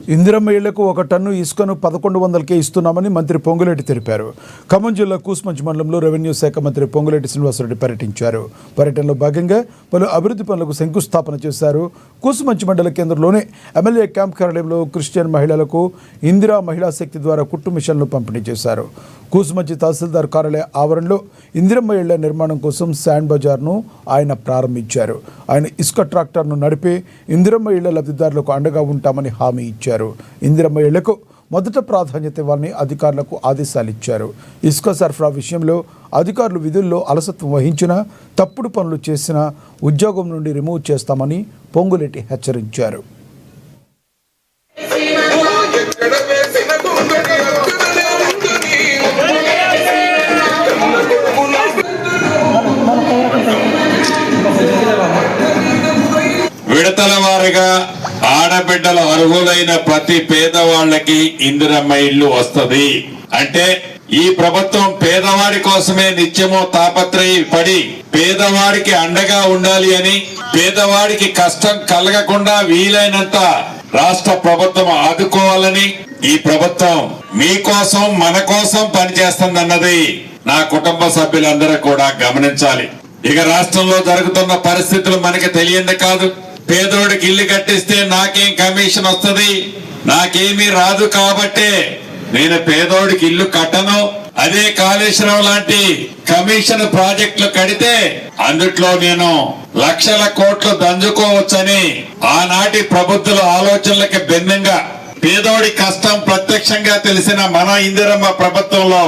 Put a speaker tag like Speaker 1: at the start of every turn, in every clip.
Speaker 1: ఇందిరమ్మ ఇళ్లకు 1 టన్ను ఇసుకను 1100కే ఇస్తున్నామని మంత్రి పొంగులేటి తెలిపారు. ఖమ్మం జిల్లా కూసుమంచి మండలంలో రెవెన్యూ శాఖ మంత్రి పొంగులేటి శ్రీనివాసరెడ్డి పర్యటించారు. పర్యటనలో భాగంగా పలు అభివృద్ధి పనులకు శంకుస్థాపన చేశారు. కూసుమంచి మండల కేంద్రంలోని ఎమ్మెల్యే క్యాంప్ కార్యాలయంలో క్రిస్టియన్ మహిళలకు ఇందిరా మహిళా శక్తి ద్వారా కుట్టు మిషన్లు పంపిణీ చేశారు. కూసుమంచి తహసీల్దార్ కార్యాలయ ఆవరణలో ఇందిరమ్మ ఇళ్ల నిర్మాణం కోసం శాండ్ బజార్ను ఆయన ప్రారంభించారు. ఆయన ఇసుక ట్రాక్టర్ను నడిపి ఇందిరమ్మ ఇళ్ల లబ్ధిదారులకు అండగా ఉంటామని హామీ ఇచ్చారు. ఇందిరమ్మ ఇళ్లకు మొదట ప్రాధాన్యత ఇవ్వాలని అధికారులకు ఆదేశాలు ఇచ్చారు. ఇసుక సరఫరా విషయంలో అధికారులు విధుల్లో అలసత్వం వహించినా, తప్పుడు పనులు చేసినా ఉద్యోగం నుండి రిమూవ్ చేస్తామని పొంగులేటి హెచ్చరించారు.
Speaker 2: విడతల వారిగా ఆడబిడ్డల అర్హులైన ప్రతి పేదవాళ్ళకి ఇందిరమ్మ ఇల్లు వస్తది. అంటే ఈ ప్రభుత్వం పేదవాడి కోసమే నిత్యమో తాపత్రయపడి పేదవాడికి అండగా ఉండాలి అని, పేదవాడికి కష్టం కలగకుండా వీలైనంత రాష్ట్ర ప్రభుత్వం ఆదుకోవాలని ఈ ప్రభుత్వం మీకోసం మన కోసం పనిచేస్తుందన్నది నా కుటుంబ సభ్యులందరూ కూడా గమనించాలి. ఇక రాష్ట్రంలో జరుగుతున్న పరిస్థితులు మనకి తెలియంది కాదు. పేదోడికి ఇల్లు కట్టిస్తే నాకేం కమిషన్ వస్తుంది, నాకేమీ రాదు, కాబట్టే నేను పేదోడికి ఇల్లు కట్టను. అదే కాళేశ్వరం లాంటి కమిషన్ ప్రాజెక్టులు కడితే అందుట్లో నేను లక్షల కోట్లు దంజుకోవచ్చని ఆనాటి ప్రభుత్వాల ఆలోచనలకి భిన్నంగా పేదోడి కష్టం ప్రత్యక్షంగా తెలిసిన మన ఇందిరమ్మ ప్రభుత్వంలో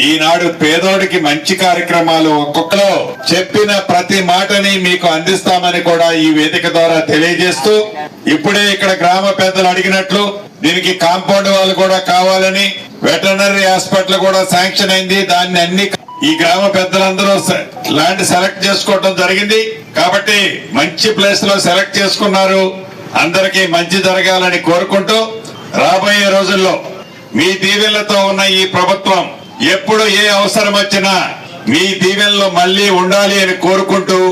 Speaker 2: ఈనాడు పేదోడికి మంచి కార్యక్రమాలు ఒక్కొక్కరు చెప్పిన ప్రతి మాటని మీకు అందిస్తామని కూడా ఈ వేదిక ద్వారా తెలియజేస్తూ, ఇప్పుడే ఇక్కడ గ్రామ పెద్దలు అడిగినట్లు దీనికి కాంపౌండ్ వాళ్ళు కూడా కావాలని, వెటర్నరీ హాస్పిటల్ కూడా శాంక్షన్ అయింది. దాన్ని అన్ని ఈ గ్రామ పెద్దలందరూ ల్యాండ్ సెలెక్ట్ చేసుకోవడం జరిగింది. కాబట్టి మంచి ప్లేస్ లో సెలెక్ట్ చేసుకున్నారు. అందరికీ మంచి జరగాలని కోరుకుంటూ, రాబోయే రోజుల్లో మీ దీవెనలతో ఉన్న ఈ ప్రభుత్వం ఎప్పుడు ఏ అవసరం వచ్చినా మీ దీవెనలో మళ్ళీ ఉండాలి అని కోరుకుంటూ